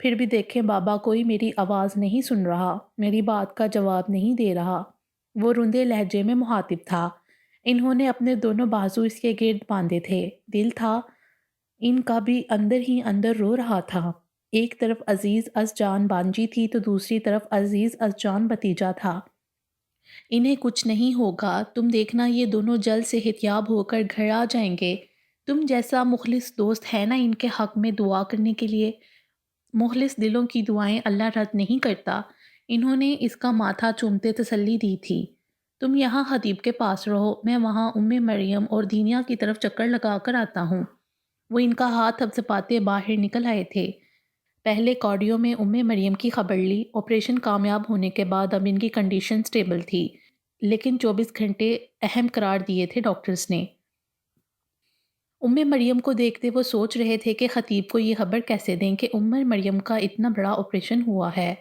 پھر بھی دیکھیں بابا، کوئی میری آواز نہیں سن رہا، میری بات کا جواب نہیں دے رہا۔ وہ رندے لہجے میں مخاطب تھا۔ انہوں نے اپنے دونوں بازو اس کے گرد باندھے تھے۔ دل تھا ان کا بھی اندر ہی اندر رو رہا تھا۔ ایک طرف عزیز از جان بانجی تھی تو دوسری طرف عزیز از جان بھتیجا تھا۔ انہیں کچھ نہیں ہوگا، تم دیکھنا یہ دونوں جلد صحت یاب ہو کر گھر آ جائیں گے۔ تم جیسا مخلص دوست ہے نا ان کے حق میں دعا کرنے کے لیے۔ مخلص دلوں کی دعائیں اللہ رد نہیں کرتا۔ انہوں نے اس کا ماتھا چومتے تسلی دی تھی۔ تم یہاں خطیب کے پاس رہو، میں وہاں مریم اور دینیا کی طرف چکر لگا کر آتا ہوں۔ وہ ان کا ہاتھ تھپتھپاتے باہر نکل آئے تھے۔ پہلے کارڈیو میں مریم کی خبر لی۔ آپریشن کامیاب ہونے کے بعد اب ان کی کنڈیشن سٹیبل تھی، لیکن 24 گھنٹے اہم قرار دیے تھے ڈاکٹرز نے۔ مریم کو دیکھتے وہ سوچ رہے تھے کہ خطیب کو یہ خبر کیسے دیں کہ مریم کا اتنا بڑا آپریشن ہوا ہے۔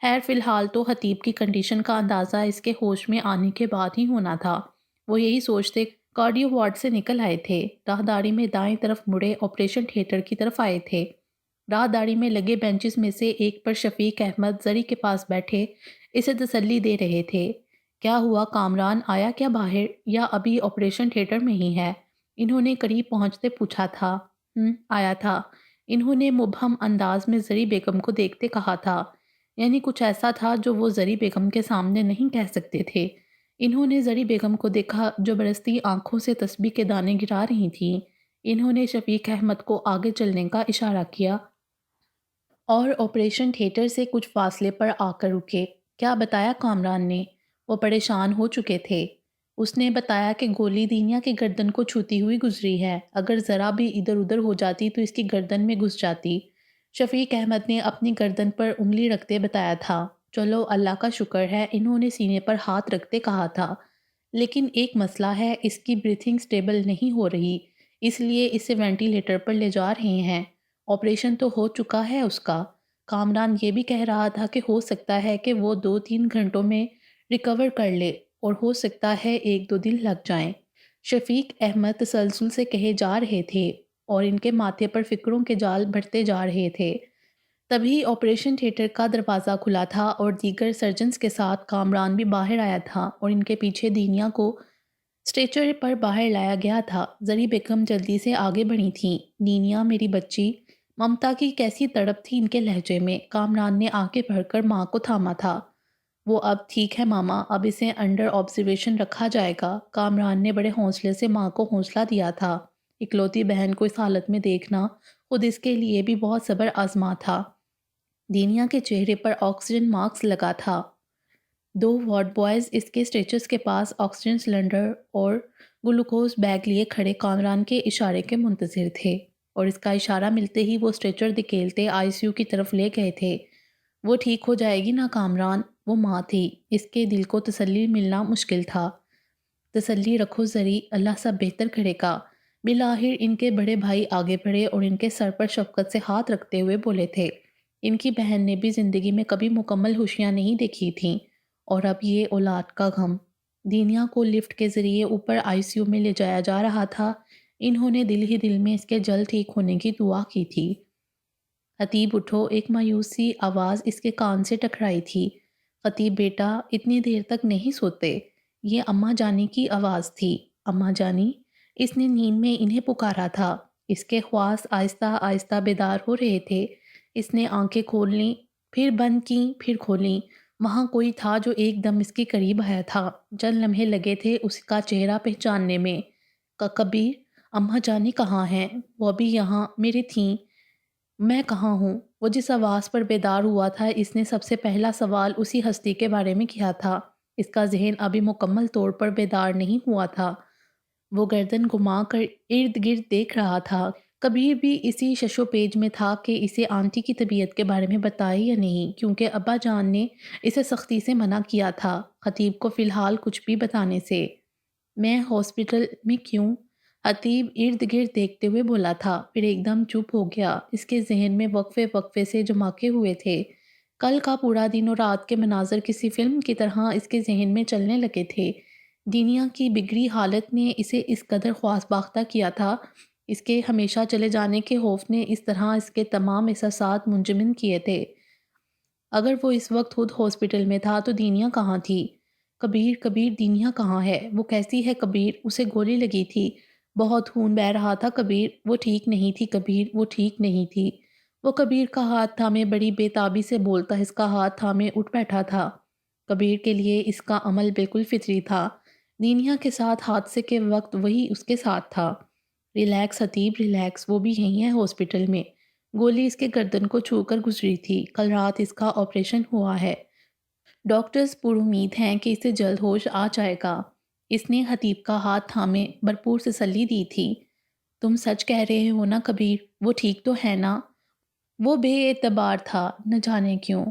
خیر فی الحال تو خطیب کی کنڈیشن کا اندازہ اس کے ہوش میں آنے کے بعد ہی ہونا تھا۔ وہ یہی سوچتے کارڈیو وارڈ سے نکل آئے تھے۔ راہداری میں دائیں طرف مڑے آپریشن تھیٹر کی طرف آئے تھے۔ راہداری میں لگے بینچز میں سے ایک پر شفیق احمد زری کے پاس بیٹھے اسے تسلی دے رہے تھے۔ کیا ہوا کامران، آیا کیا باہر یا ابھی آپریشن تھیٹر میں ہی ہے؟ انہوں نے قریب پہنچتے پوچھا تھا۔ آیا تھا، انہوں نے مبہم انداز میں زری بیگم کو دیکھتے کہا تھا۔ یعنی کچھ ایسا تھا جو وہ زری بیگم کے سامنے نہیں کہہ سکتے تھے۔ انہوں نے زری بیگم کو دیکھا جو برستی آنکھوں سے تسبیح کے دانے گرا رہی تھیں۔ انہوں نے شفیق احمد کو آگے چلنے کا اشارہ کیا اور آپریشن تھیٹر سے کچھ فاصلے پر آ کر رکے۔ کیا بتایا کامران نے؟ وہ پریشان ہو چکے تھے۔ اس نے بتایا کہ گولی دینیا کی گردن کو چھوتی ہوئی گزری ہے، اگر ذرا بھی ادھر ادھر ہو جاتی تو اس کی گردن میں گھس جاتی۔ شفیق احمد نے اپنی گردن پر انگلی رکھتے بتایا تھا۔ چلو اللہ کا شکر ہے، انہوں نے سینے پر ہاتھ رکھتے کہا تھا۔ لیکن ایک مسئلہ ہے، اس کی بریتھنگ سٹیبل نہیں ہو رہی، اس لیے اسے وینٹیلیٹر پر لے جا رہے ہیں۔ آپریشن تو ہو چکا ہے اس کا۔ کامران یہ بھی کہہ رہا تھا کہ ہو سکتا ہے کہ وہ 2-3 گھنٹوں میں ریکور کر لے اور ہو سکتا ہے 1-2 دن لگ جائیں۔ شفیق احمد تسلسل سے کہے جا رہے تھے اور ان کے ماتھے پر فکروں کے جال بڑھتے جا رہے تھے۔ تبھی آپریشن تھیٹر کا دروازہ کھلا تھا اور دیگر سرجنز کے ساتھ کامران بھی باہر آیا تھا اور ان کے پیچھے دینیا کو اسٹریچر پر باہر لایا گیا تھا۔ زری بیگم جلدی سے آگے بڑھی تھیں۔ دینیا میری بچی، ممتا کی کیسی تڑپ تھی ان کے لہجے میں۔ کامران نے آگے بڑھ کر ماں کو تھاما تھا۔ وہ اب ٹھیک ہے ماما، اب اسے انڈر آبزرویشن رکھا جائے گا۔ کامران نے بڑے حوصلے سے ماں کو حوصلہ دیا تھا۔ اکلوتی بہن کو اس حالت میں دیکھنا خود اس کے لیے بھی بہت صبر آزما تھا۔ دینیا کے چہرے پر آکسیجن ماسک لگا تھا۔ 2 وارڈ بوائز اس کے اسٹریچرز کے پاس آکسیجن سلنڈر اور گلوکوز بیگ لیے کھڑے کامران کے اشارے کے منتظر تھے، اور اس کا اشارہ ملتے ہی وہ اسٹریچر دھکیلتے ICU کی طرف لے گئے تھے۔ وہ ٹھیک ہو جائے گی نا کامران؟ وہ ماں تھی، اس کے دل کو تسلی ملنا مشکل تھا۔ تسلی رکھو زری، اللہ سب بہتر کرے گا۔ بالآخر ان کے بڑے بھائی آگے بڑھے اور ان کے سر پر شفقت سے ہاتھ رکھتے ہوئے بولے تھے۔ ان کی بہن نے بھی زندگی میں کبھی مکمل خوشیاں نہیں دیکھی تھیں، اور اب یہ اولاد کا غم۔ دینیا کو لفٹ کے ذریعے اوپر ICU میں لے جایا جا رہا تھا۔ انہوں نے دل ہی دل میں اس کے جلد ٹھیک ہونے کی دعا کی تھی۔ خطیب اٹھو، ایک مایوس سی آواز اس کے کان سے ٹکرائی تھی۔ خطیب بیٹا، اتنی دیر تک نہیں سوتے؟ یہ اماں جانی کی آواز تھی۔ اماں جانی؟ اس نے نیند میں انہیں پکارا تھا۔ اس کے خواص آہستہ آہستہ بیدار ہو رہے تھے۔ اس نے آنکھیں کھول لیں، پھر بند کیں، پھر کھولیں۔ وہاں کوئی تھا جو ایک دم اس کے قریب آیا تھا۔ چند لمحے لگے تھے اس کا چہرہ پہچاننے میں۔ کبیر، اماں جانی کہاں ہیں؟ وہ بھی یہاں میرے تھیں۔ میں کہاں ہوں؟ وہ جس آواز پر بیدار ہوا تھا، اس نے سب سے پہلا سوال اسی ہستی کے بارے میں کیا تھا۔ اس کا ذہن ابھی مکمل طور پر بیدار نہیں ہوا تھا۔ وہ گردن گھما کر ارد گرد دیکھ رہا تھا۔ کبیر بھی اسی شش و پیج میں تھا کہ اسے آنٹی کی طبیعت کے بارے میں بتائے یا نہیں، کیونکہ ابا جان نے اسے سختی سے منع کیا تھا خطیب کو فی الحال کچھ بھی بتانے سے۔ میں ہاسپٹل میں کیوں؟ خطیب ارد گرد دیکھتے ہوئے بولا تھا، پھر ایک دم چپ ہو گیا۔ اس کے ذہن میں وقفے وقفے سے جماکے ہوئے تھے۔ کل کا پورا دن اور رات کے مناظر کسی فلم کی طرح اس کے ذہن میں چلنے لگے تھے۔ دینیا کی بگڑی حالت نے اسے اس قدر خواص باختہ کیا تھا اس کے ہمیشہ چلے جانے کے خوف نے اس طرح اس کے تمام احساسات منجمد کیے تھے۔ اگر وہ اس وقت خود ہاسپٹل میں تھا تو دینیا کہاں تھی؟ کبیر کبیر دینیا کہاں ہے؟ وہ کیسی ہے کبیر؟ اسے گولی لگی تھی، بہت خون بہہ رہا تھا کبیر، وہ ٹھیک نہیں تھی کبیر، وہ ٹھیک نہیں تھی۔ وہ کبیر کا ہاتھ تھامے بڑی بے تابی سے بولتا اس کا ہاتھ تھامے اٹھ بیٹھا تھا۔ کبیر کے لیے اس کا عمل بالکل فطری تھا۔ دینیا کے ساتھ حادثے کے وقت وہی اس کے ساتھ تھا۔ ریلیکس حتیب ریلیکس، وہ بھی یہیں ہے ہاسپٹل میں۔ گولی اس کے گردن کو چھو کر گزری تھی، کل رات اس کا آپریشن ہوا ہے۔ ڈاکٹرز پر امید ہیں کہ اسے جلد ہوش آ جائے گا۔ اس نے حتیب کا ہاتھ تھامے بھرپور تسلی دی تھی۔ تم سچ کہہ رہے ہو نا کبیر؟ وہ ٹھیک تو ہے نا؟ وہ بے اعتبار تھا، نہ جانے کیوں۔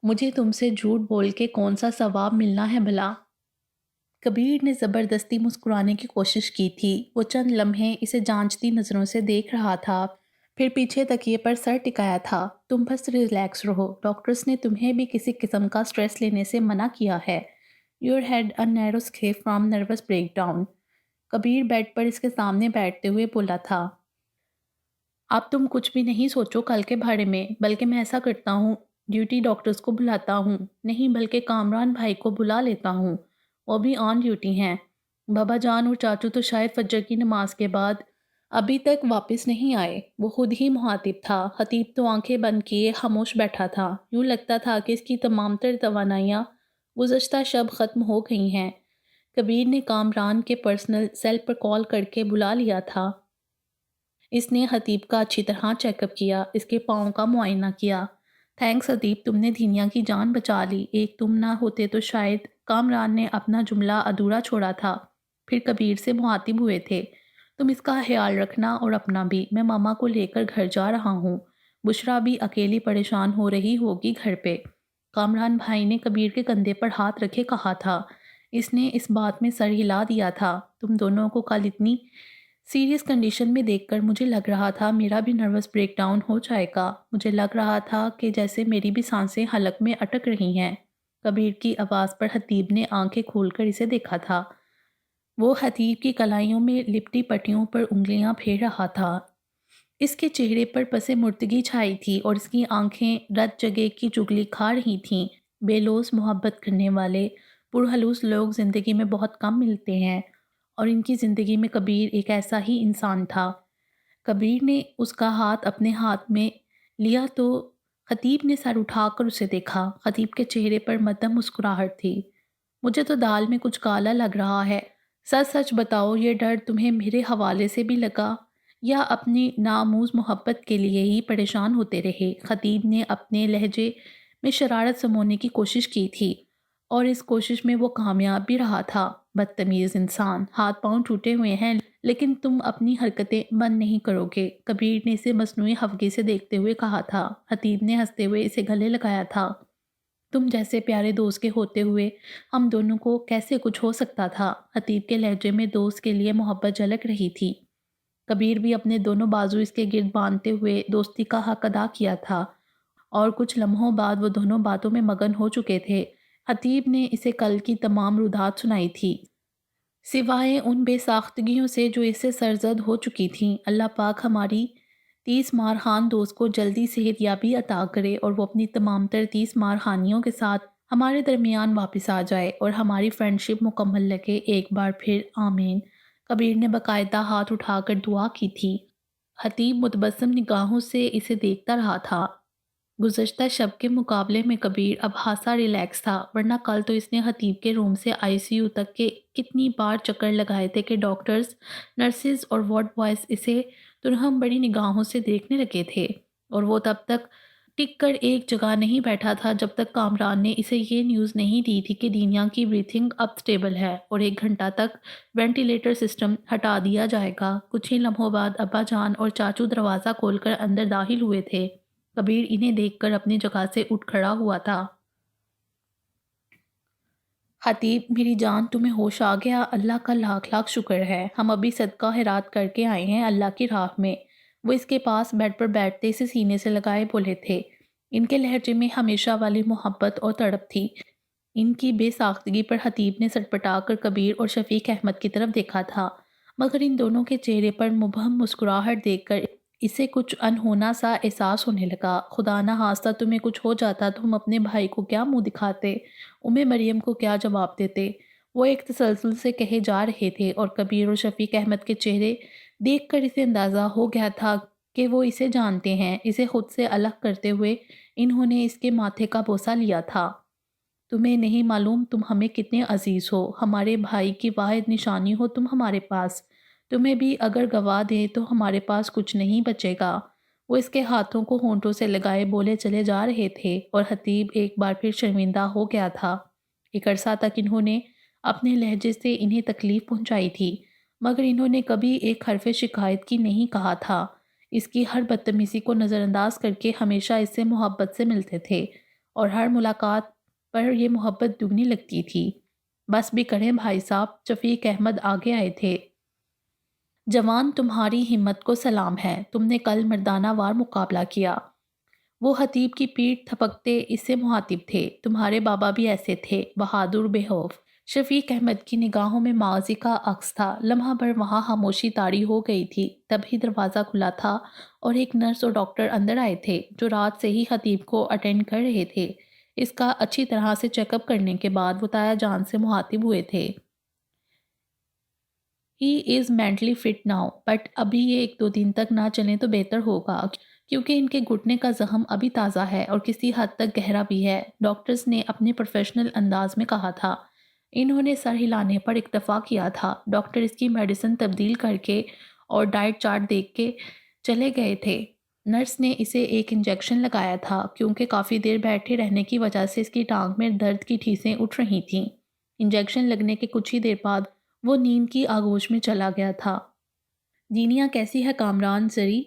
مجھے تم سے جھوٹ بول کے کون سا ثواب ملنا ہے بھلا؟ کبیر نے زبردستی مسکرانے کی کوشش کی تھی۔ وہ چند لمحے اسے جانچتی نظروں سے دیکھ رہا تھا، پھر پیچھے تکیے پر سر ٹکایا تھا۔ تم بس ریلیکس رہو، ڈاکٹرز نے تمہیں بھی کسی قسم کا سٹریس لینے سے منع کیا ہے۔ You had a narrow escape from nervous breakdown ڈاؤن۔ کبیر بیڈ پر اس کے سامنے بیٹھتے ہوئے بولا تھا۔ اب تم کچھ بھی نہیں سوچو کل کے بارے میں، بلکہ میں ایسا کرتا ہوں، ڈیوٹی ڈاکٹرز کو بلاتا ہوں، نہیں بلکہ کامران بھائی کو بلا لیتا ہوں، وہ بھی آن ڈیوٹی ہیں۔ بابا جان اور چاچو تو شاید فجر کی نماز کے بعد ابھی تک واپس نہیں آئے۔ وہ خود ہی مخاطب تھا۔ خطیب تو آنکھیں بند کیے خاموش بیٹھا تھا، یوں لگتا تھا کہ اس کی تمام تر توانائیاں گزشتہ شب ختم ہو گئی ہیں۔ کبیر نے کامران کے پرسنل سیل پر کال کر کے بلا لیا تھا۔ اس نے خطیب کا اچھی طرح چیک اپ کیا، اس کے پاؤں کا معائنہ کیا۔ تھینکس خطیب، تم نے دینیا کی جان بچا لی، ایک تم نہ ہوتے تو شاید۔ کامران نے اپنا جملہ ادھورا چھوڑا تھا، پھر کبیر سے مخاطب ہوئے تھے۔ تم اس کا خیال رکھنا اور اپنا بھی، میں ماما کو لے کر گھر جا رہا ہوں، بشرا بھی اکیلی پریشان ہو رہی ہوگی گھر پہ۔ کامران بھائی نے کبیر کے کندھے پر ہاتھ رکھے کہا تھا۔ اس نے اس بات میں سر ہلا دیا تھا۔ تم دونوں کو کل اتنی سیریس کنڈیشن میں دیکھ کر مجھے لگ رہا تھا میرا بھی نروس بریک ڈاؤن ہو جائے گا، مجھے لگ رہا تھا کہ جیسے میری بھی سانسیں حلق میں اٹک رہی ہیں۔ کبیر کی آواز پر خطیب نے آنکھیں کھول کر اسے دیکھا تھا۔ وہ خطیب کی کلائیوں میں لپٹی پٹیوں پر انگلیاں پھیر رہا تھا۔ اس کے چہرے پر پس مرتگی چھائی تھی اور اس کی آنکھیں رت جگہ کی چگلی کھا رہی تھیں۔ بے لوث محبت کرنے والے پرخلوص لوگ زندگی میں بہت کم ملتے ہیں، اور ان کی زندگی میں کبیر ایک ایسا ہی انسان تھا۔ کبیر نے اس کا ہاتھ اپنے ہاتھ میں لیا تو خطیب نے سر اٹھا کر اسے دیکھا۔ خطیب کے چہرے پر مدھم مسکراہٹ تھی۔ مجھے تو دال میں کچھ کالا لگ رہا ہے، سچ سچ بتاؤ، یہ ڈر تمہیں میرے حوالے سے بھی لگا یا اپنی ناموز محبت کے لیے ہی پریشان ہوتے رہے؟ خطیب نے اپنے لہجے میں شرارت سمونے کی کوشش کی تھی، اور اس کوشش میں وہ کامیاب بھی رہا تھا۔ بدتمیز انسان، ہاتھ پاؤں ٹوٹے ہوئے ہیں لیکن تم اپنی حرکتیں بند نہیں کرو گے، کبیر نے اسے مصنوعی خفگی سے دیکھتے ہوئے کہا تھا۔ خطیب نے ہنستے ہوئے اسے گلے لگایا تھا۔ تم جیسے پیارے دوست کے ہوتے ہوئے ہم دونوں کو کیسے کچھ ہو سکتا تھا؟ خطیب کے لہجے میں دوست کے لیے محبت جھلک رہی تھی۔ کبیر بھی اپنے دونوں بازو اس کے گرد باندھتے ہوئے دوستی کا حق ادا کیا تھا، اور کچھ لمحوں بعد وہ دونوں باتوں میں مگن ہو چکے تھے۔ خطیب نے اسے کل کی تمام رودات سنائی تھی، سوائے ان بے ساختگیوں سے جو اس سے سرزد ہو چکی تھیں۔ اللہ پاک ہماری 30 مارخان دوست کو جلدی صحت یابی عطا کرے اور وہ اپنی تمام تر 30 مارخانیوں کے ساتھ ہمارے درمیان واپس آ جائے اور ہماری فرینڈشپ مکمل لگے، ایک بار پھر آمین۔ کبیر نے باقاعدہ ہاتھ اٹھا کر دعا کی تھی۔ خطیب متبسم نگاہوں سے اسے دیکھتا رہا تھا۔ گزشتہ شب کے مقابلے میں کبیر اب خاصا ریلیکس تھا، ورنہ کل تو اس نے خطیب کے روم سے ICU تک کے کتنی بار چکر لگائے تھے کہ ڈاکٹرز، نرسز اور وارڈ بوائز اسے ترہم بڑی نگاہوں سے دیکھنے لگے تھے، اور وہ تب تک ٹک کر ایک جگہ نہیں بیٹھا تھا جب تک کامران نے اسے یہ نیوز نہیں دی تھی کہ دینیا کی بریتھنگ اب سٹیبل ہے اور 1 گھنٹہ تک وینٹیلیٹر سسٹم ہٹا دیا جائے گا۔ کچھ ہی لمحوں بعد ابا جان اور چاچو دروازہ کھول کر اندر داخل ہوئے تھے۔ کبیر انہیں دیکھ کر اپنی جگہ سے اٹھ کھڑا ہوا تھا۔ خطیب، میری جان، تمہیں ہوش آ گیا؟ اللہ کا لاکھ لاکھ شکر ہے، ہم ابھی صدقہ خیرات کر کے آئے ہیں اللہ کی راہ میں۔ وہ اس کے پاس بیڈ پر بیٹھتے اسے سینے سے لگائے بولے تھے۔ ان کے لہجے میں ہمیشہ والی محبت اور تڑپ تھی۔ ان کی بے ساختگی پر خطیب نے سٹپٹا کر کبیر اور شفیق احمد کی طرف دیکھا تھا۔ مگر ان دونوں کے چہرے پر مبہم مسکراہٹ دیکھ کر اسے کچھ انہونا سا احساس ہونے لگا۔ خدا نہ خواستہ تمہیں کچھ ہو جاتا تو ہم اپنے بھائی کو کیا منہ دکھاتے، مریم کو کیا جواب دیتے؟ وہ ایک تسلسل سے کہے جا رہے تھے اور کبیر اور شفیق احمد کے چہرے دیکھ کر اسے اندازہ ہو گیا تھا کہ وہ اسے جانتے ہیں۔ اسے خود سے الگ کرتے ہوئے انہوں نے اس کے ماتھے کا بوسہ لیا تھا۔ تمہیں نہیں معلوم تم ہمیں کتنے عزیز ہو، ہمارے بھائی کی واحد نشانی ہو تم ہمارے پاس، تمہیں بھی اگر گوا دیں تو ہمارے پاس کچھ نہیں بچے گا۔ وہ اس کے ہاتھوں کو ہونٹوں سے لگائے بولے چلے جا رہے تھے اور خطیب ایک بار پھر شرمندہ ہو گیا تھا۔ ایک عرصہ تک انہوں نے اپنے لہجے سے انہیں تکلیف پہنچائی تھی، مگر انہوں نے کبھی ایک حرف شکایت کی نہیں کہا تھا۔ اس کی ہر بدتمیزی کو نظر انداز کر کے ہمیشہ اس سے محبت سے ملتے تھے اور ہر ملاقات پر یہ محبت دگنی لگتی تھی۔ بس بھی کریں بھائی صاحب، شفیق احمد آگے آئے تھے۔ جوان تمہاری ہمت کو سلام ہے، تم نے کل مردانہ وار مقابلہ کیا۔ وہ خطیب کی پیٹھ تھپکتے اس سے مخاطب تھے۔ تمہارے بابا بھی ایسے تھے، بہادر بے خوف۔ شفیق احمد کی نگاہوں میں ماضی کا عکس تھا۔ لمحہ بھر وہاں خاموشی طاری ہو گئی تھی، تبھی دروازہ کھلا تھا اور ایک نرس اور ڈاکٹر اندر آئے تھے جو رات سے ہی خطیب کو اٹینڈ کر رہے تھے۔ اس کا اچھی طرح سے چیک اپ کرنے کے بعد وہ تایا جان سے مخاطب ہوئے تھے۔ He is mentally fit now, but ابھی یہ 1-2 دن تک نہ چلیں تو بہتر ہوگا کیونکہ ان کے گھٹنے کا زخم ابھی تازہ ہے اور کسی حد تک گہرا بھی ہے، ڈاکٹرز نے اپنے پروفیشنل انداز میں کہا تھا۔ انہوں نے سر ہلانے پر اکتفا کیا تھا۔ ڈاکٹر اس کی میڈیسن تبدیل کر کے اور ڈائٹ چارٹ دیکھ کے چلے گئے تھے۔ نرس نے اسے ایک انجیکشن لگایا تھا کیونکہ کافی دیر بیٹھے رہنے کی وجہ سے اس کی ٹانگ میں درد کی ٹھیسیں اٹھ رہی تھیں۔ انجیکشن لگنے کے کچھ ہی دیر بعد وہ نیند کی آغوش میں چلا گیا تھا۔ دینیا کیسی ہے کامران زری؟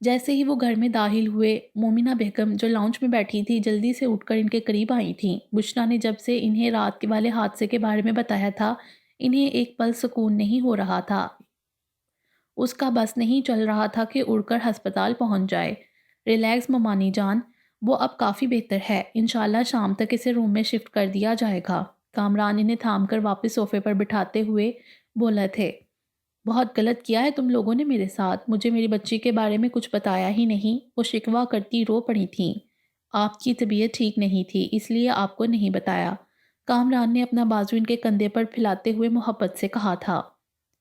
جیسے ہی وہ گھر میں داخل ہوئے، مومنہ بیگم جو لاؤنج میں بیٹھی تھی جلدی سے اٹھ کر ان کے قریب آئی تھیں۔ بشریٰ نے جب سے انہیں رات کے والے حادثے کے بارے میں بتایا تھا، انہیں ایک پل سکون نہیں ہو رہا تھا۔ اس کا بس نہیں چل رہا تھا کہ اڑ کر ہسپتال پہنچ جائے۔ ریلیکس ممانی جان، وہ اب کافی بہتر ہے، انشاءاللہ شام تک اسے روم میں شفٹ کر دیا جائے گا۔ کامران انہیں تھام کر واپس صوفے پر بٹھاتے ہوئے بولا تھے۔ بہت غلط کیا ہے تم لوگوں نے میرے ساتھ، مجھے میری بچی کے بارے میں کچھ بتایا ہی نہیں۔ وہ شکوہ کرتی رو پڑی تھیں۔ آپ کی طبیعت ٹھیک نہیں تھی، اس لیے آپ کو نہیں بتایا۔ کامران نے اپنا بازو ان کے کندھے پر پھیلاتے ہوئے محبت سے کہا تھا۔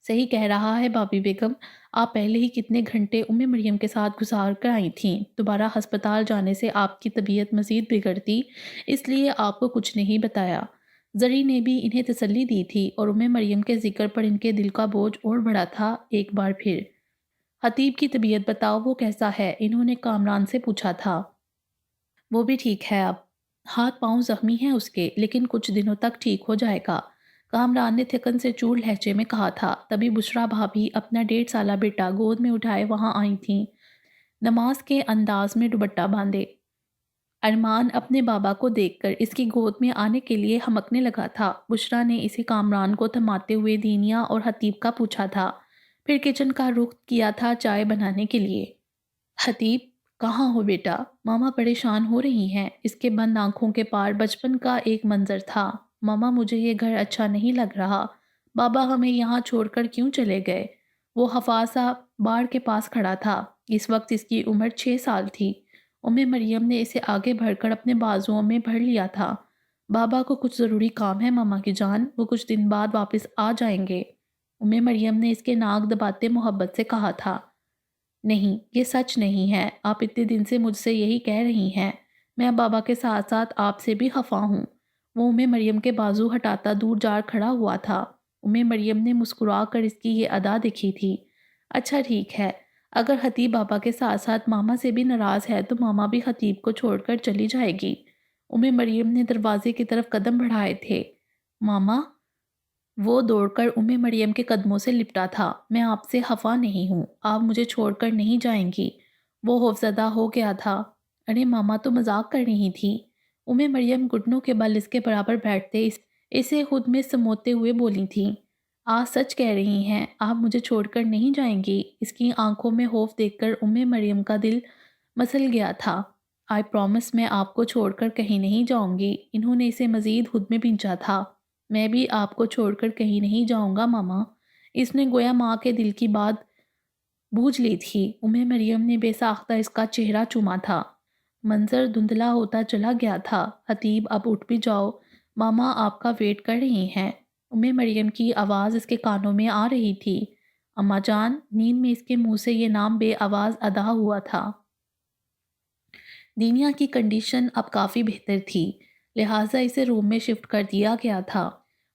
صحیح کہہ رہا ہے بابی بیگم، آپ پہلے ہی کتنے گھنٹے مریم کے ساتھ گزار کر آئی تھیں۔ دوبارہ ہسپتال جانے سے آپ کی طبیعت مزید بگڑتی، اس لیے آپ کو کچھ نہیں بتایا۔ زری نے بھی انہیں تسلی دی تھی اور مریم کے ذکر پر ان کے دل کا بوجھ اور بڑھا تھا۔ ایک بار پھر خطیب کی طبیعت بتاؤ، وہ کیسا ہے؟ انہوں نے کامران سے پوچھا تھا۔ وہ بھی ٹھیک ہے، اب ہاتھ پاؤں زخمی ہیں اس کے، لیکن کچھ دنوں تک ٹھیک ہو جائے گا، کامران نے تھکن سے چور لہجے میں کہا تھا۔ تبھی بشریٰ بھابی اپنا 1.5 سالہ بیٹا گود میں اٹھائے وہاں آئی تھیں، نماز کے انداز میں دوپٹہ باندھے۔ ارمان اپنے بابا کو دیکھ کر اس کی گود میں آنے کے لیے ہمکنے لگا تھا۔ بشریٰ نے اسے کامران کو تھماتے ہوئے دینیا اور خطیب کا پوچھا تھا، پھر کچن کا رخ کیا تھا چائے بنانے کے لیے۔ خطیب، کہاں ہو بیٹا؟ ماما پریشان ہو رہی ہیں۔ اس کے بند آنکھوں کے پار بچپن کا ایک منظر تھا۔ ماما مجھے یہ گھر اچھا نہیں لگ رہا، بابا ہمیں یہاں چھوڑ کر کیوں چلے گئے؟ وہ حفاظہ باڑ کے پاس کھڑا تھا۔ اس وقت اس کی عمر 6 سال تھی۔ مریم نے اسے آگے بڑھ کر اپنے بازوؤں میں بھر لیا تھا۔ بابا کو کچھ ضروری کام ہے ماما کی جان، وہ کچھ دن بعد واپس آ جائیں گے۔ مریم نے اس کے ناک دباتے محبت سے کہا تھا۔ نہیں، یہ سچ نہیں ہے، آپ اتنے دن سے مجھ سے یہی کہہ رہی ہیں۔ میں بابا کے ساتھ ساتھ آپ سے بھی خفا ہوں۔ وہ مریم کے بازو ہٹاتا دور جا کھڑا ہوا تھا۔ مریم نے مسکرا کر اس کی یہ ادا دیکھی تھی۔ اچھا ٹھیک ہے، اگر خطیب بابا کے ساتھ ساتھ ماما سے بھی ناراض ہے تو ماما بھی خطیب کو چھوڑ کر چلی جائے گی۔ مریم نے دروازے کی طرف قدم بڑھائے تھے۔ ماما؟ وہ دوڑ کر مریم کے قدموں سے لپٹا تھا۔ میں آپ سے خفا نہیں ہوں، آپ مجھے چھوڑ کر نہیں جائیں گی۔ وہ خوفزدہ ہو گیا تھا۔ ارے ماما تو مذاق کر رہی تھی۔ مریم گھٹنوں کے بل اس کے برابر بیٹھتے اسے خود میں سموتے ہوئے بولی تھیں۔ آپ سچ کہہ رہی ہیں، آپ مجھے چھوڑ کر نہیں جائیں گی؟ اس کی آنکھوں میں خوف دیکھ کر مریم کا دل مسل گیا تھا۔ آئی پرومس، میں آپ کو چھوڑ کر کہیں نہیں جاؤں گی۔ انہوں نے اسے مزید خود میں بھینچا تھا۔ میں بھی آپ کو چھوڑ کر کہیں نہیں جاؤں گا ماما۔ اس نے گویا ماں کے دل کی بات بوجھ لی تھی۔ مریم نے بے ساختہ اس کا چہرہ چوما تھا۔ منظر دھندلا ہوتا چلا گیا تھا۔ خطیب اب اٹھ بھی جاؤ، ماما آپ کا ویٹ کر رہی ہیں۔ مریم کی آواز اس کے کانوں میں آ رہی تھی۔ اماں جان، نیند میں اس کے منہ سے یہ نام بے آواز ادا ہوا تھا۔ دینیا کی کنڈیشن اب کافی بہتر تھی، لہٰذا اسے روم میں شفٹ کر دیا گیا تھا۔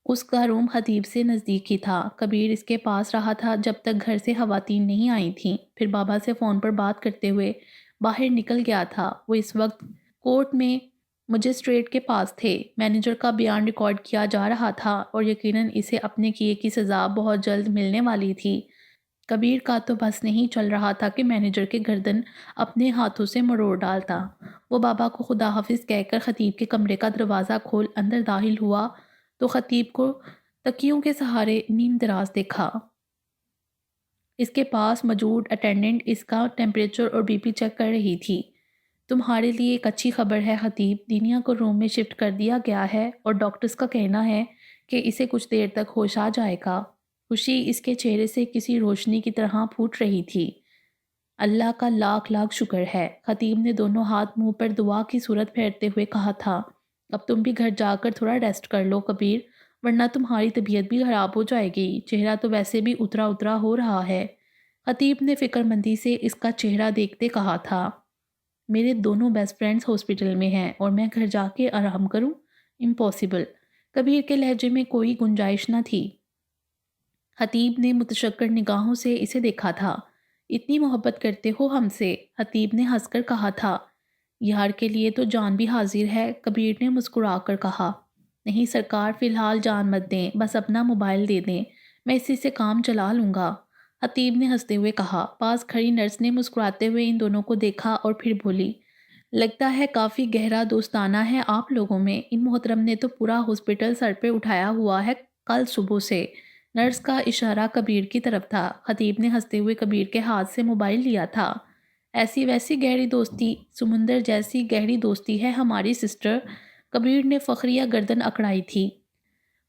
اس کا روم خطیب سے نزدیک ہی تھا۔ کبیر اس کے پاس رہا تھا جب تک گھر سے خواتین نہیں آئی تھیں، پھر بابا سے فون پر بات کرتے ہوئے باہر نکل گیا تھا۔ وہ اس وقت کورٹ میں مجسٹریٹ کے پاس تھے۔ مینیجر کا بیان ریکارڈ کیا جا رہا تھا اور یقیناً اسے اپنے کیے کی سزا بہت جلد ملنے والی تھی۔ کبیر کا تو بس نہیں چل رہا تھا کہ مینیجر کے گردن اپنے ہاتھوں سے مروڑ ڈالتا۔ وہ بابا کو خدا حافظ کہہ کر خطیب کے کمرے کا دروازہ کھول اندر داخل ہوا تو خطیب کو تکیوں کے سہارے نیم دراز دیکھا۔ اس کے پاس موجود اٹینڈنٹ اس کا ٹیمپریچر اور بی پی چیک کر رہی تھی۔ تمہارے لیے ایک اچھی خبر ہے خطیب، دینیا کو روم میں شفٹ کر دیا گیا ہے اور ڈاکٹرز کا کہنا ہے کہ اسے کچھ دیر تک ہوش آ جائے گا۔ خوشی اس کے چہرے سے کسی روشنی کی طرح پھوٹ رہی تھی۔ اللہ کا لاکھ لاکھ شکر ہے، خطیب نے دونوں ہاتھ منہ پر دعا کی صورت پھیرتے ہوئے کہا تھا۔ اب تم بھی گھر جا کر تھوڑا ریسٹ کر لو کبیر، ورنہ تمہاری طبیعت بھی خراب ہو جائے گی۔ چہرہ تو ویسے بھی اترا اترا ہو رہا ہے۔ خطیب نے فکر مندی سے اس کا چہرہ دیکھتے کہا تھا۔ میرے دونوں بیسٹ فرینڈز ہاسپٹل میں ہیں اور میں گھر جا کے آرام کروں؟ امپاسبل۔ کبیر کے لہجے میں کوئی گنجائش نہ تھی۔ خطیب نے متشکر نگاہوں سے اسے دیکھا تھا۔ اتنی محبت کرتے ہو ہم سے؟ خطیب نے ہنس کر کہا تھا۔ یار کے لیے تو جان بھی حاضر ہے، کبیر نے مسکرا کر کہا۔ نہیں سرکار، فی الحال جان مت دیں، بس اپنا موبائل دے دیں، میں اسی سے کام چلا لوں گا، خطیب نے ہنستے ہوئے کہا۔ پاس کھڑی نرس نے مسکراتے ہوئے ان دونوں کو دیکھا اور پھر بولی، لگتا ہے کافی گہرا دوستانہ ہے آپ لوگوں میں۔ ان محترم نے تو پورا ہاسپٹل سر پہ اٹھایا ہوا ہے کل صبح سے۔ نرس کا اشارہ کبیر کی طرف تھا۔ خطیب نے ہنستے ہوئے کبیر کے ہاتھ سے موبائل لیا تھا۔ ایسی ویسی گہری دوستی، سمندر جیسی گہری دوستی ہے ہماری سسٹر، کبیر نے فخریہ گردن اکڑائی تھی۔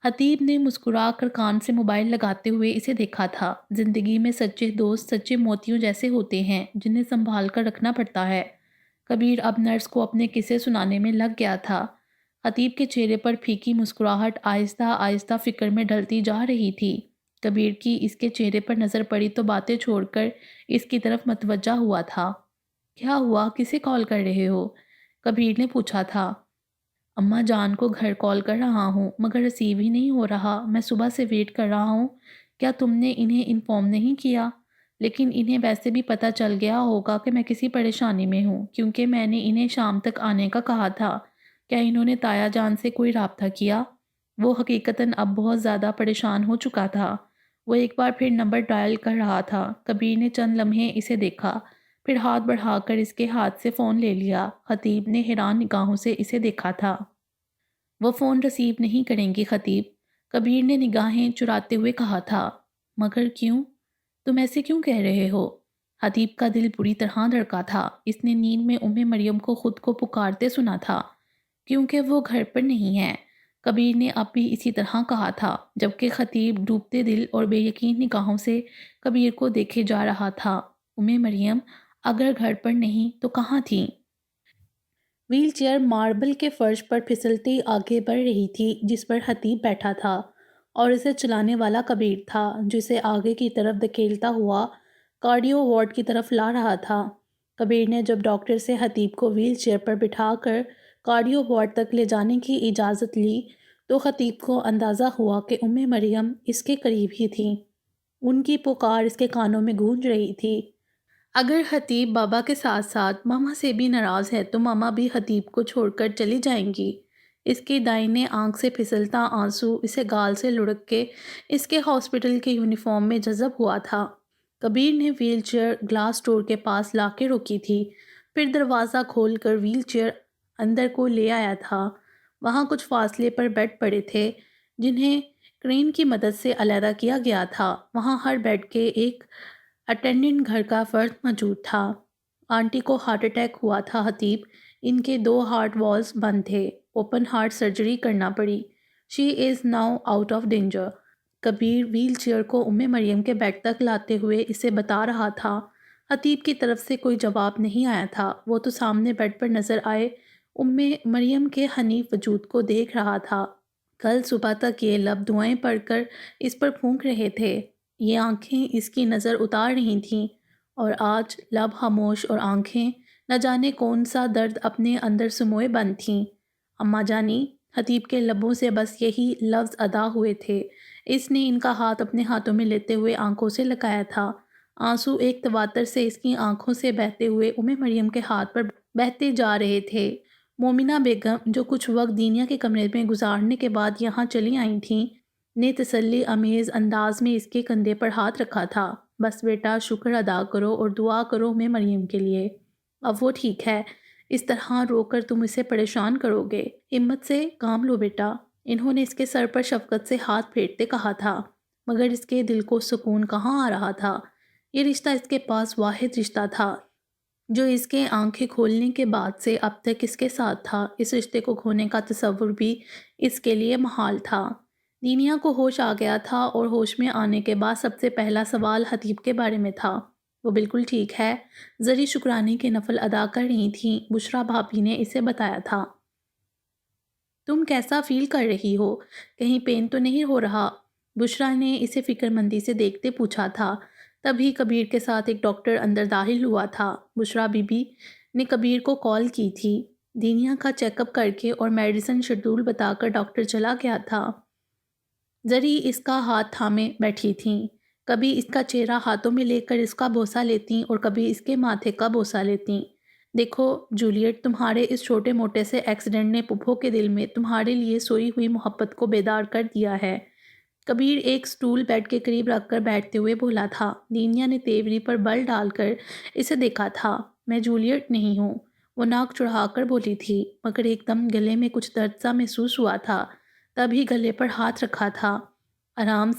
خطیب نے مسکرا کر کان سے موبائل لگاتے ہوئے اسے دیکھا تھا۔ زندگی میں سچے دوست سچے موتیوں جیسے ہوتے ہیں جنہیں سنبھال کر رکھنا پڑتا ہے۔ کبیر اب نرس کو اپنے قصے سنانے میں لگ گیا تھا۔ خطیب کے چہرے پر پھیکی مسکراہٹ آہستہ آہستہ فکر میں ڈھلتی جا رہی تھی۔ کبیر کی اس کے چہرے پر نظر پڑی تو باتیں چھوڑ کر اس کی طرف متوجہ ہوا تھا۔ کیا ہوا، کسے کال کر رہے ہو؟ کبیر نے پوچھا تھا۔ اماں جان کو گھر کال کر رہا ہوں مگر ریسیو ہی نہیں ہو رہا، میں صبح سے ویٹ کر رہا ہوں، کیا تم نے انہیں انفارم نہیں کیا؟ لیکن انہیں ویسے بھی پتہ چل گیا ہوگا کہ میں کسی پریشانی میں ہوں، کیونکہ میں نے انہیں شام تک آنے کا کہا تھا۔ کیا انہوں نے تایا جان سے کوئی رابطہ کیا؟ وہ حقیقتاً اب بہت زیادہ پریشان ہو چکا تھا۔ وہ ایک بار پھر نمبر ڈائل کر رہا تھا۔ کبیر نے چند لمحے اسے دیکھا، پھر ہاتھ بڑھا کر اس کے ہاتھ سے فون لے لیا۔ خطیب نے حیران نگاہوں سے اسے دیکھا تھا۔ وہ فون ریسیو نہیں کریں گی خطیب، کبیر نے نگاہیں چراتے ہوئے کہا تھا۔ مگر کیوں؟ تم ایسے کیوں کہہ رہے ہو؟ خطیب کا دل بری طرح دھڑکا تھا۔ اس نے نیند میں مریم کو خود کو پکارتے سنا تھا۔ کیونکہ وہ گھر پر نہیں ہے، کبیر نے اب بھی اسی طرح کہا تھا، جبکہ خطیب ڈوبتے دل اور بے یقین نگاہوں سے کبیر کو دیکھے جا رہا تھا۔ مریم اگر گھر پر نہیں تو کہاں تھیں؟ ویل چیئر ماربل کے فرش پر پھسلتی آگے بڑھ رہی تھی جس پر خطیب بیٹھا تھا اور اسے چلانے والا کبیر تھا جسے آگے کی طرف دھکیلتا ہوا کارڈیو وارڈ کی طرف لا رہا تھا۔ کبیر نے جب ڈاکٹر سے خطیب کو ویل چیئر پر بٹھا کر کارڈیو وارڈ تک لے جانے کی اجازت لی تو خطیب کو اندازہ ہوا کہ مریم اس کے قریب ہی تھیں۔ ان کی پکار اس کے کانوں میں گونج رہی تھی۔ اگر خطیب بابا کے ساتھ ساتھ ماما سے بھی ناراض ہے تو ماما بھی خطیب کو چھوڑ کر چلی جائیں گی۔ اس کی دائیں آنکھ سے پھسلتا آنسو اسے گال سے لڑک کے اس کے ہاسپٹل کے یونیفارم میں جذب ہوا تھا۔ کبیر نے ویل چیئر گلاس ڈور کے پاس لا کے روکی تھی، پھر دروازہ کھول کر ویل چیئر اندر کو لے آیا تھا۔ وہاں کچھ فاصلے پر بیڈ پڑے تھے جنہیں کرین کی مدد سے علیحدہ کیا گیا تھا۔ وہاں ہر بیڈ کے ایک اٹینڈنٹ گھر کا فرد موجود تھا۔ آنٹی کو ہارٹ اٹیک ہوا تھا خطیب، ان کے 2 ہارٹ والز بند تھے، اوپن ہارٹ سرجری کرنا پڑی۔ She is now out of danger. Kabir wheelchair کو مریم کے بیڈ تک لاتے ہوئے اسے بتا رہا تھا۔ حتیب کی طرف سے کوئی جواب نہیں آیا تھا۔ وہ تو سامنے بیڈ پر نظر آئے مریم کے حنیف وجود کو دیکھ رہا تھا۔ کل صبح تک یہ لب دعائیں پڑھ کر اس پر پھونک رہے تھے، یہ آنکھیں اس کی نظر اتار رہی تھیں، اور آج لب خاموش اور آنکھیں نہ جانے کون سا درد اپنے اندر سموئے بند تھیں۔ اماں جانی، حتیب کے لبوں سے بس یہی لفظ ادا ہوئے تھے۔ اس نے ان کا ہاتھ اپنے ہاتھوں میں لیتے ہوئے آنکھوں سے لگایا تھا۔ آنسو ایک تواتر سے اس کی آنکھوں سے بہتے ہوئے مریم کے ہاتھ پر بہتے جا رہے تھے۔ مومنہ بیگم، جو کچھ وقت دینیا کے کمرے میں گزارنے کے بعد یہاں چلی آئی تھیں، نے تسلی آمیز انداز میں اس کے کندھے پر ہاتھ رکھا تھا۔ بس بیٹا، شکر ادا کرو اور دعا کرو مریم کے لیے۔ اب وہ ٹھیک ہے، اس طرح رو کر تم اسے پریشان کرو گے۔ ہمت سے کام لو بیٹا، انہوں نے اس کے سر پر شفقت سے ہاتھ پھیرتے کہا تھا، مگر اس کے دل کو سکون کہاں آ رہا تھا۔ یہ رشتہ اس کے پاس واحد رشتہ تھا جو اس کے آنکھیں کھولنے کے بعد سے اب تک اس کے ساتھ تھا۔ اس رشتے کو کھونے کا تصور بھی اس کے لیے محال تھا۔ دینیا کو ہوش آ گیا تھا، اور ہوش میں آنے کے بعد سب سے پہلا سوال حتیب کے بارے میں تھا۔ وہ بالکل ٹھیک ہے، زری شکرانے کے نفل ادا کر رہی تھیں، بشریٰ بھابی نے اسے بتایا تھا۔ تم کیسا فیل کر رہی ہو؟ کہیں پین تو نہیں ہو رہا؟ بشریٰ نے اسے فکر مندی سے دیکھتے پوچھا تھا۔ تبھی کبیر کے ساتھ ایک ڈاکٹر اندر داخل ہوا تھا۔ بشریٰ بی بی نے کبیر کو کال کی تھی۔ دینیا کا چیک اپ کر کے اور میڈیسن شیڈول بتا کر ڈاکٹر چلا گیا تھا۔ زری اس کا ہاتھ تھامے بیٹھی تھیں، کبھی اس کا چہرہ ہاتھوں میں لے کر اس کا بوسہ لیتیں اور کبھی اس کے ماتھے کا بوسہ لیتیں۔ دیکھو جولیٹ، تمہارے اس چھوٹے موٹے سے ایکسیڈنٹ نے پپھو کے دل میں تمہارے لیے سوئی ہوئی محبت کو بیدار کر دیا ہے۔ کبیر ایک سٹول بیڈ کے قریب رکھ کر بیٹھتے ہوئے بولا تھا۔ دینیا نے تیوری پر بل ڈال کر اسے دیکھا تھا۔ میں جولیٹ نہیں ہوں، وہ ناک چڑھا کر بولی تھی، مگر ایک دم گلے میں کچھ درد سا محسوس ہوا تھا، تبھی گلے پر ہاتھ رکھا تھا۔ آرام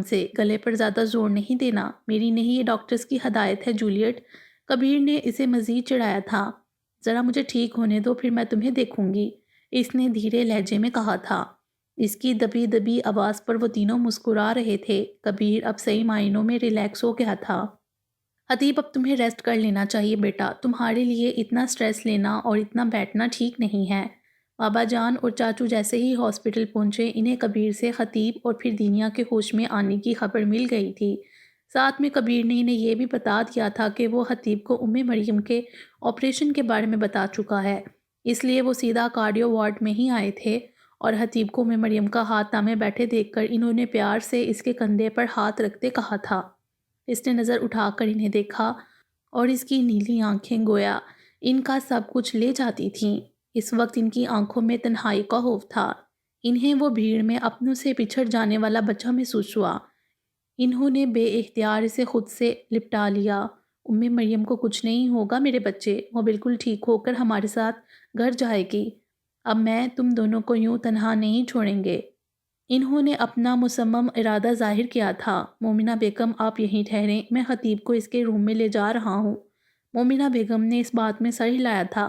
سے، گلے پر زیادہ زور نہیں دینا، میری نہیں، یہ ڈاکٹرز کی ہدایت ہے جولیٹ۔ کبیر نے اسے مزید چڑھایا تھا۔ ذرا مجھے ٹھیک ہونے دو، پھر میں تمہیں دیکھوں گی، اس نے دھیرے لہجے میں کہا تھا۔ اس کی دبی دبی آواز پر وہ تینوں مسکرا رہے تھے۔ کبیر اب صحیح معنوں میں ریلیکس ہو گیا تھا۔ حتیب، اب تمہیں ریسٹ کر لینا چاہیے بیٹا، تمہارے لیے اتنا سٹریس لینا اور اتنا بیٹھنا ٹھیک نہیں ہے۔ بابا جان اور چاچو جیسے ہی ہاسپٹل پہنچے، انہیں کبیر سے حتیب اور پھر دینیا کے ہوش میں آنے کی خبر مل گئی تھی۔ ساتھ میں کبیر نے انہیں یہ بھی بتا دیا تھا کہ وہ حتیب کو مریم کے آپریشن کے بارے میں بتا چکا ہے، اس لیے وہ سیدھا کارڈیو وارڈ میں ہی آئے تھے، اور حتیب کو مریم کا ہاتھ تامے بیٹھے دیکھ کر انہوں نے پیار سے اس کے کندھے پر ہاتھ رکھتے کہا تھا۔ اس نے نظر اٹھا کر انہیں دیکھا، اور اس کی نیلی آنکھیں گویا ان کا سب کچھ لے جاتی تھیں۔ اس وقت ان کی آنکھوں میں تنہائی کا خوف تھا۔ انہیں وہ بھیڑ میں اپنوں سے بچھڑ جانے والا بچہ محسوس ہوا۔ انہوں نے بے اختیار اسے خود سے لپٹا لیا۔ مریم کو کچھ نہیں ہوگا میرے بچے، وہ بالکل ٹھیک ہو کر ہمارے ساتھ گھر جائے گی۔ اب میں تم دونوں کو یوں تنہا نہیں چھوڑیں گے۔ انہوں نے اپنا مصمم ارادہ ظاہر کیا تھا۔ مومنہ بیگم، آپ یہیں ٹھہریں، میں حتیب کو اس کے روم میں لے جا رہا ہوں۔ مومنہ بیگم نے اس بات میں سر ہلایا تھا۔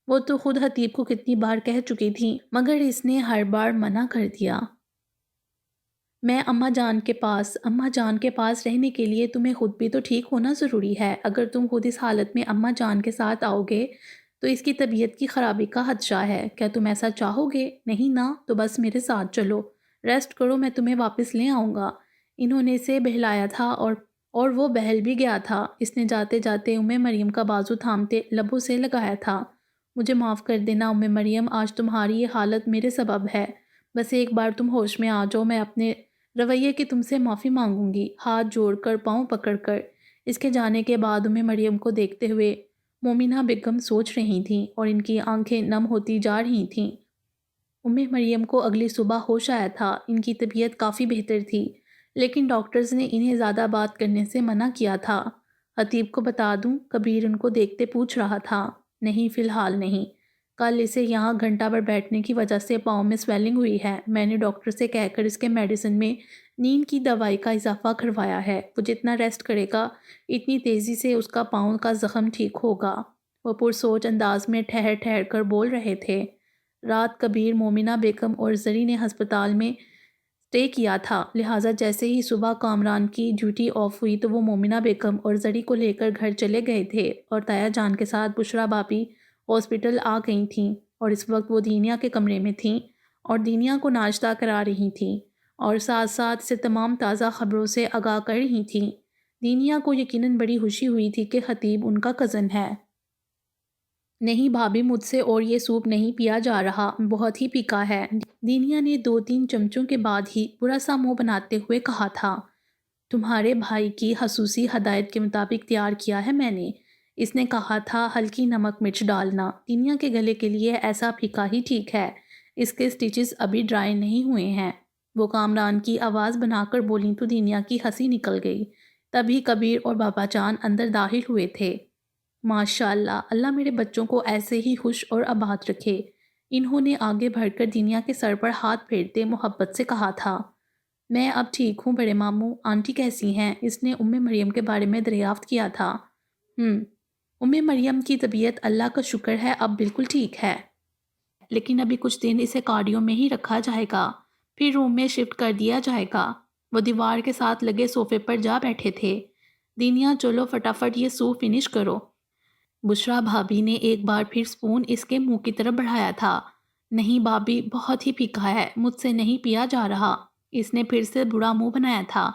وہ تو خود حتیب کو کتنی بار کہہ چکی تھیں، مگر اس نے ہر بار منع کر دیا۔ میں اماں جان کے پاس رہنے کے لیے تمہیں خود بھی تو ٹھیک ہونا ضروری ہے۔ اگر تم خود اس حالت میں اماں جان کے ساتھ آؤ گے تو اس کی طبیعت کی خرابی کا خدشہ ہے۔ کیا تم ایسا چاہو گے؟ نہیں نا، تو بس میرے ساتھ چلو، ریسٹ کرو، میں تمہیں واپس لے آؤں گا۔ انہوں نے اسے بہلایا تھا اور وہ بہل بھی گیا تھا۔ اس نے جاتے جاتے مریم کا بازو تھامتے لبوں سے لگایا تھا۔ مجھے معاف کر دینا مریم، آج تمہاری یہ حالت میرے سبب ہے۔ بس ایک بار تم ہوش میں آ جاؤ، میں اپنے رویے کی تم سے معافی مانگوں گی، ہاتھ جوڑ کر، پاؤں پکڑ کر۔ اس کے جانے کے بعد مریم کو دیکھتے ہوئے مومنہ بیگم سوچ رہی تھیں، اور ان کی آنکھیں نم ہوتی جا رہی تھیں۔ مریم کو اگلی صبح ہوش آیا تھا۔ ان کی طبیعت کافی بہتر تھی، لیکن ڈاکٹرز نے انہیں زیادہ بات کرنے سے منع کیا تھا۔ حتیب کو بتا دوں؟ کبیر ان کو دیکھتے پوچھ رہا تھا۔ نہیں، فی الحال نہیں، کل اسے یہاں گھنٹہ بھر بیٹھنے کی وجہ سے پاؤں میں سویلنگ ہوئی ہے۔ میں نے ڈاکٹر سے کہہ کر اس کے میڈیسن میں نیند کی دوائی کا اضافہ کروایا ہے۔ وہ جتنا ریسٹ کرے گا اتنی تیزی سے اس کا پاؤں کا زخم ٹھیک ہوگا۔ وہ پرسوچ انداز میں ٹھہر ٹھہر کر بول رہے تھے۔ رات کبیر، مومنہ بیگم اور زری نے ہسپتال میں اسٹے کیا تھا، لہٰذا جیسے ہی صبح کامران کی ڈیوٹی آف ہوئی تو وہ مومنہ بیگم اور زری کو لے کر گھر چلے گئے تھے اور تایا جان کے ساتھ بشرا بھابی ہاسپٹل آ گئی تھیں اور اس وقت وہ دینیا کے کمرے میں تھیں اور دینیا کو ناشتہ کرا رہی تھیں اور ساتھ ساتھ سے تمام تازہ خبروں سے آگاہ کر رہی تھیں۔ دینیا کو یقیناً بڑی خوشی ہوئی تھی کہ خطیب ان کا کزن ہے۔ نہیں بھابی، مجھ سے اور یہ سوپ نہیں پیا جا رہا، بہت ہی پھیکا ہے، دینیا نے 2-3 چمچوں کے بعد ہی برا سا منہ بناتے ہوئے کہا تھا۔ تمہارے بھائی کی خصوصی ہدایت کے مطابق تیار کیا ہے میں نے، اس نے کہا تھا ہلکی نمک مرچ ڈالنا، دینیا کے گلے کے لیے ایسا پھیکا ہی ٹھیک ہے، اس کے سٹیچز ابھی ڈرائی نہیں ہوئے ہیں۔ وہ کامران کی آواز بنا کر بولیں تو دینیا کی ہنسی نکل گئی۔ تبھی کبیر اور بابا جان اندر داخل ہوئے تھے۔ ماشاءاللہ، اللہ میرے بچوں کو ایسے ہی خوش اور آباد رکھے، انہوں نے آگے بڑھ کر دینیا کے سر پر ہاتھ پھیرتے محبت سے کہا تھا۔ میں اب ٹھیک ہوں بڑے ماموں، آنٹی کیسی ہیں؟ اس نے مریم کے بارے میں دریافت کیا تھا۔ مریم کی طبیعت اللہ کا شکر ہے اب بالکل ٹھیک ہے، لیکن ابھی کچھ دن اسے کارڈیو میں ہی رکھا جائے گا، پھر روم میں شفٹ کر دیا جائے گا۔ وہ دیوار کے ساتھ لگے صوفے پر جا بیٹھے تھے۔ دینیا چلو فٹافٹ یہ سوپ فنش کرو۔ بشرا بھابی نے ایک بار پھر سپون اس کے منہ کی طرف بڑھایا تھا۔ نہیں بھابی، بہت ہی پھیکا ہے، مجھ سے نہیں پیا جا رہا، اس نے پھر سے برا منہ بنایا تھا۔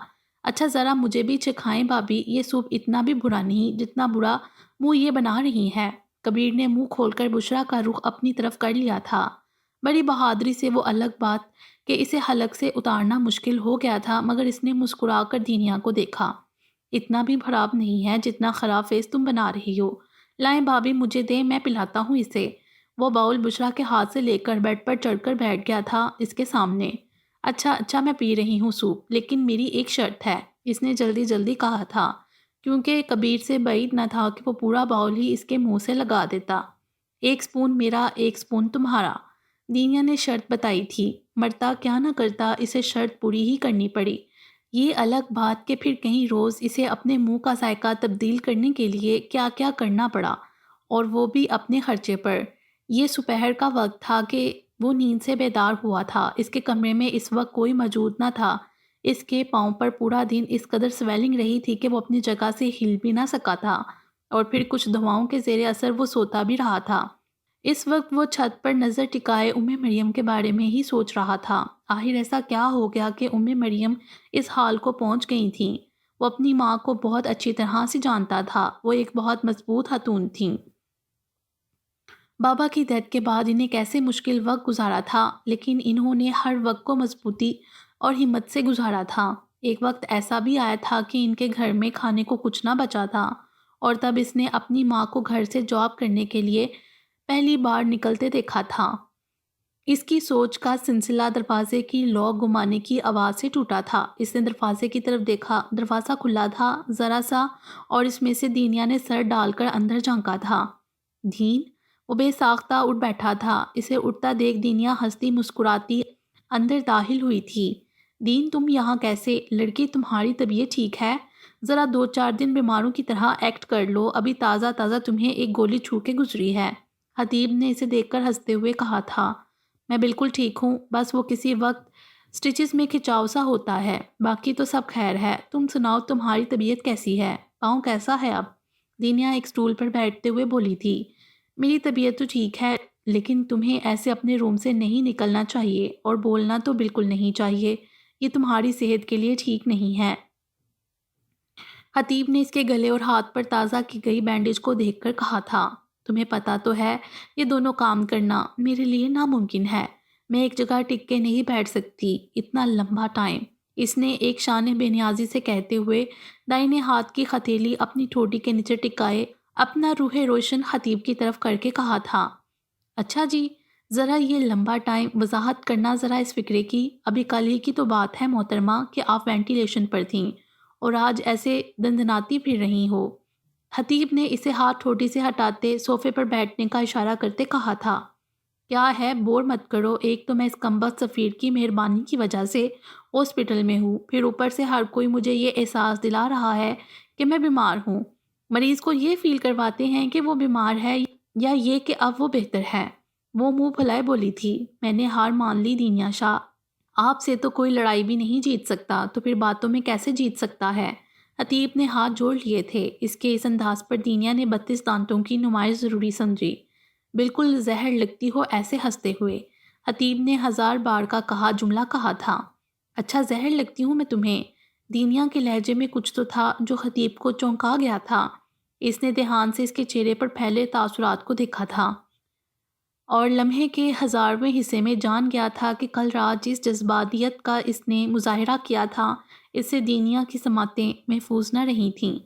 اچھا ذرا مجھے بھی چکھائیں بھابی، یہ سوپ اتنا بھی برا نہیں جتنا برا منہ یہ بنا رہی ہے۔ کبیر نے منہ کھول کر بشرا کا رخ اپنی طرف کر لیا تھا۔ بڑی بہادری سے، وہ الگ بات کہ اسے حلق سے اتارنا مشکل ہو گیا تھا، مگر اس نے مسکرا کر دینیا کو دیکھا۔ اتنا بھی خراب نہیں ہے جتنا خراب فیس تم بنا رہی ہو، لائیں بھابی مجھے دیں، میں پلاتا ہوں اسے۔ وہ باؤل بشرا کے ہاتھ سے لے کر بیڈ پر چڑھ کر بیٹھ گیا تھا اس کے سامنے۔ اچھا میں پی رہی ہوں سوپ، لیکن میری ایک شرط ہے، اس نے جلدی جلدی کہا تھا، کیونکہ کبیر سے بعید نہ تھا کہ وہ پورا باؤل ہی اس کے منہ سے لگا دیتا۔ 1 سپون میرا، 1 سپون تمہارا، دینیا نے شرط بتائی تھی۔ مرتا کیا نہ کرتا، اسے شرط پوری ہی کرنی پڑی۔ یہ الگ بات کہ پھر کہیں روز اسے اپنے منہ کا ذائقہ تبدیل کرنے کے لیے کیا کیا کرنا پڑا، اور وہ بھی اپنے خرچے پر۔ یہ دوپہر کا وقت تھا کہ وہ نیند سے بیدار ہوا تھا۔ اس کے کمرے میں اس وقت کوئی موجود نہ تھا۔ اس کے پاؤں پر پورا دن اس قدر سویلنگ رہی تھی کہ وہ اپنی جگہ سے ہل بھی نہ سکا تھا، اور پھر کچھ دواؤں کے زیر اثر وہ سوتا بھی رہا تھا۔ اس وقت وہ چھت پر نظر ٹکائے مریم کے بارے میں ہی سوچ رہا تھا۔ آخر ایسا کیا ہو گیا کہ مریم اس حال کو پہنچ گئی تھیں؟ وہ اپنی ماں کو بہت اچھی طرح سے جانتا تھا، وہ ایک بہت مضبوط خاتون تھیں۔ بابا کی ڈیتھ کے بعد انہیں کیسے مشکل وقت گزارا تھا، لیکن انہوں نے ہر وقت کو مضبوطی اور ہمت سے گزارا تھا۔ ایک وقت ایسا بھی آیا تھا کہ ان کے گھر میں کھانے کو کچھ نہ بچا تھا، اور تب اس نے اپنی ماں کو گھر سے جاب کرنے کے لیے پہلی بار نکلتے دیکھا تھا۔ اس کی سوچ کا سلسلہ دروازے کی لاک گمانے کی آواز سے ٹوٹا تھا۔ اس نے دروازے کی طرف دیکھا، دروازہ کھلا تھا ذرا سا، اور اس میں سے دینیا نے سر ڈال کر اندر جھانکا تھا۔ دین، وہ بے ساختہ اٹھ بیٹھا تھا۔ اسے اٹھتا دیکھ دینیا ہنستی مسکراتی اندر داخل ہوئی تھی۔ دین تم یہاں کیسے؟ لڑکی تمہاری طبیعت ٹھیک ہے؟ ذرا 2-4 دن بیماروں کی طرح ایکٹ کر لو، ابھی تازہ تمہیں ایک گولی چھو کے گزری ہے۔ خطیب نے اسے دیکھ کر ہنستے ہوئے کہا تھا، میں بالکل ٹھیک ہوں، بس وہ کسی وقت سٹیچز میں کھچاؤ سا ہوتا ہے، باقی تو سب خیر ہے۔ تم سناؤ تمہاری طبیعت کیسی ہے؟ پاؤں کیسا ہے اب؟ دینیا ایک سٹول پر بیٹھتے ہوئے بولی تھی، میری طبیعت تو ٹھیک ہے، لیکن تمہیں ایسے اپنے روم سے نہیں نکلنا چاہیے، اور بولنا تو بالکل نہیں چاہیے، یہ تمہاری صحت کے لیے ٹھیک نہیں ہے۔ خطیب نے اس کے گلے اور ہاتھ پر تازہ کی گئی بینڈیج کو دیکھ کر کہا تھا، تمہیں پتا تو ہے یہ دونوں کام کرنا میرے لیے ناممکن ہے، میں ایک جگہ ٹک کے نہیں بیٹھ سکتی اتنا لمبا ٹائم۔ اس نے ایک شان بے نیازی سے کہتے ہوئے دائیں ہاتھ کی ہتھیلی اپنی ٹھوڑی کے نیچے ٹکائے اپنا روح روشن خطیب کی طرف کر کے کہا تھا، اچھا جی، ذرا یہ لمبا ٹائم وضاحت کرنا ذرا اس فکرے کی۔ ابھی کل ہی کی تو بات ہے محترمہ کہ آپ وینٹیلیشن پر تھیں، اور آج ایسے دندناتی پھر رہی ہو۔ خطیب نے اسے ہاتھ ٹھوڑی سے ہٹاتے صوفے پر بیٹھنے کا اشارہ کرتے کہا تھا، کیا ہے بور مت کرو، ایک تو میں اس کمبخت سفیر کی مہربانی کی وجہ سے ہاسپٹل میں ہوں، پھر اوپر سے ہر کوئی مجھے یہ احساس دلا رہا ہے کہ میں بیمار ہوں۔ مریض کو یہ فیل کرواتے ہیں کہ وہ بیمار ہے یا یہ کہ اب وہ بہتر ہے۔ وہ منہ پھلائے بولی تھی، میں نے ہار مان لی دینیا شاہ، آپ سے تو کوئی لڑائی بھی نہیں جیت سکتا، تو پھر باتوں میں کیسے جیت سکتا ہے؟ حتیب نے ہاتھ جوڑ لیے تھے۔ اس کے اس انداز پر دینیا نے 32 دانتوں کی نمائش ضروری سمجھی۔ بالکل زہر لگتی ہو ایسے ہنستے ہوئے۔ حتیب نے 1000 بار کا جملہ کہا تھا۔ اچھا زہر لگتی ہوں میں تمہیں؟ دینیا کے لہجے میں کچھ تو تھا جو حتیب کو چونکا گیا تھا۔ اس نے دھیان سے اس کے چہرے پر پھیلے تاثرات کو دیکھا تھا اور لمحے کے 1000ویں حصے میں جان گیا تھا کہ کل رات جس جذباتیت کا اس نے مظاہرہ کیا تھا اس سے دینیا کی سماعتیں محفوظ نہ رہی تھیں۔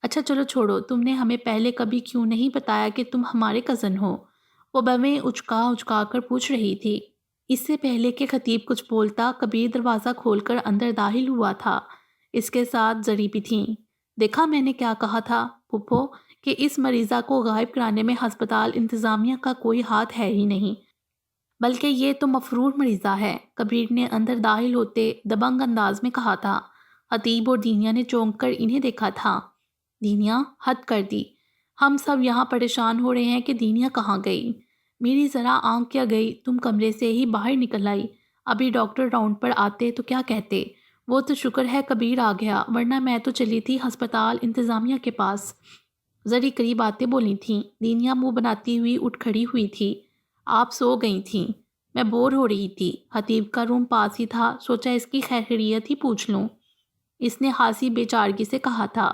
اچھا چلو چھوڑو، تم نے ہمیں پہلے کبھی کیوں نہیں بتایا کہ تم ہمارے کزن ہو؟ وہ بویں اچکا کر پوچھ رہی تھی۔ اس سے پہلے کہ خطیب کچھ بولتا، کبیر دروازہ کھول کر اندر داخل ہوا تھا۔ اس کے ساتھ زری بھی تھیں۔ دیکھا میں نے کیا کہا تھا پھپھو، کہ اس مریضہ کو غائب کرانے میں ہسپتال انتظامیہ کا کوئی ہاتھ ہے ہی نہیں، بلکہ یہ تو مفرور مریضہ ہے، کبیر نے اندر داخل ہوتے دبنگ انداز میں کہا تھا۔ حتیب اور دینیا نے چونک کر انہیں دیکھا تھا۔ دینیا حد کر دی، ہم سب یہاں پریشان ہو رہے ہیں کہ دینیا کہاں گئی۔ میری ذرا آنکھ کیا گئی، تم کمرے سے ہی باہر نکل آئی۔ ابھی ڈاکٹر راؤنڈ پر آتے تو کیا کہتے؟ وہ تو شکر ہے کبیر آ گیا، ورنہ میں تو چلی تھی ہسپتال انتظامیہ کے پاس۔ ذری قریب باتیں بولی تھیں۔ دینیا منہ بناتی ہوئی اٹھ کھڑی ہوئی تھی۔ آپ سو گئی تھیں، میں بور ہو رہی تھی۔ حتیب کا روم پاس ہی تھا، سوچا اس کی خیریت ہی پوچھ لوں۔ اس نے خاصی بے چارگی سے کہا تھا۔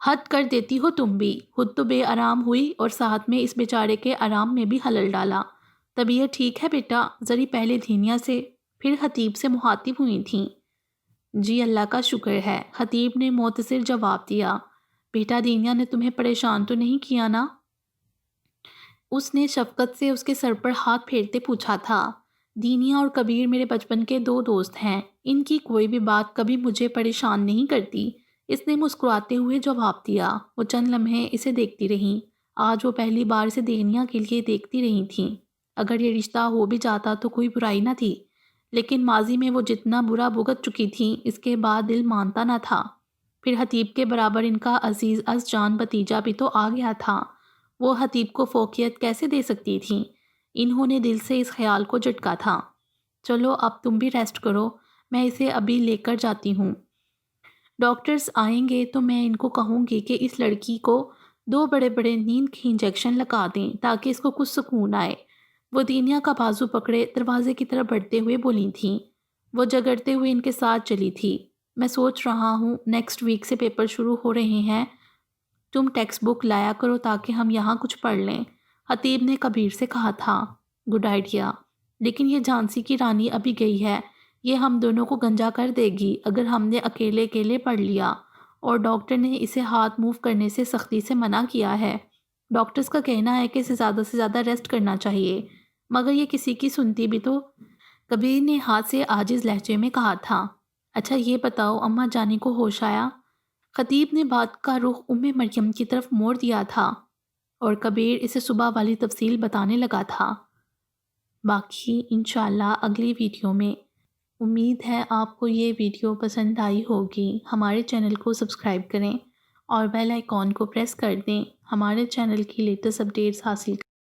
حد کر دیتی ہو تم بھی، خود تو بے آرام ہوئی اور ساتھ میں اس بیچارے کے آرام میں بھی خلل ڈالا۔ طبیعت ٹھیک ہے بیٹا؟ ذری پہلے دینیا سے پھر حتیب سے مخاطب ہوئی تھیں۔ جی اللہ کا شکر ہے، حتیب نے مختصر جواب دیا۔ بیٹا دینیا نے تمہیں پریشان تو نہیں کیا نا؟ اس نے شفقت سے اس کے سر پر ہاتھ پھیرتے پوچھا تھا۔ دینیا اور کبیر میرے بچپن کے 2 دوست ہیں، ان کی کوئی بھی بات کبھی مجھے پریشان نہیں کرتی، اس نے مسکراتے ہوئے جواب دیا۔ وہ چند لمحے اسے دیکھتی رہیں۔ آج وہ پہلی بار اسے دینیا کے لیے دیکھتی رہی تھیں۔ اگر یہ رشتہ ہو بھی جاتا تو کوئی برائی نہ تھی، لیکن ماضی میں وہ جتنا برا بھگت چکی تھیں اس کے بعد دل مانتا نہ تھا۔ پھر حتیب کے برابر ان کا عزیز از جان بھتیجا بھی تو آ گیا تھا، وہ حتیب کو فوقیت کیسے دے سکتی تھیں؟ انہوں نے دل سے اس خیال کو جھٹکا تھا۔ چلو اب تم بھی ریسٹ کرو، میں اسے ابھی لے کر جاتی ہوں۔ ڈاکٹرز آئیں گے تو میں ان کو کہوں گی کہ اس لڑکی کو 2 بڑے بڑے نیند کے انجیکشن لگا دیں تاکہ اس کو کچھ سکون آئے۔ وہ دینیا کا بازو پکڑے دروازے کی طرف بڑھتے ہوئے بولی تھیں۔ وہ جگڑتے ہوئے ان کے ساتھ چلی تھی۔ میں سوچ رہا ہوں نیکسٹ ویک سے پیپر شروع ہو رہے ہیں، تم ٹیکسٹ بک لایا کرو تاکہ ہم یہاں کچھ پڑھ لیں۔ حتیب نے کبیر سے کہا تھا۔ گڈ آئیڈیا، لیکن یہ جھانسی کی رانی ابھی گئی ہے، یہ ہم دونوں کو گنجا کر دے گی اگر ہم نے اکیلے پڑھ لیا، اور ڈاکٹر نے اسے ہاتھ موو کرنے سے سختی سے منع کیا ہے۔ ڈاکٹرز کا کہنا ہے کہ اسے زیادہ سے زیادہ ریسٹ کرنا چاہیے، مگر یہ کسی کی سنتی بھی تو؟ کبیر نے ہاتھ سے عاجز لہجے میں کہا تھا۔ اچھا یہ بتاؤ اماں جانی کو ہوش آیا؟ خطیب نے بات کا رخ مریم کی طرف موڑ دیا تھا اور کبیر اسے صبح والی تفصیل بتانے لگا تھا۔ باقی انشاءاللہ اگلی ویڈیو میں۔ امید ہے آپ کو یہ ویڈیو پسند آئی ہوگی۔ ہمارے چینل کو سبسکرائب کریں اور بیل آئیکن کو پریس کر دیں ہمارے چینل کی لیٹسٹ اپڈیٹس حاصل کریں۔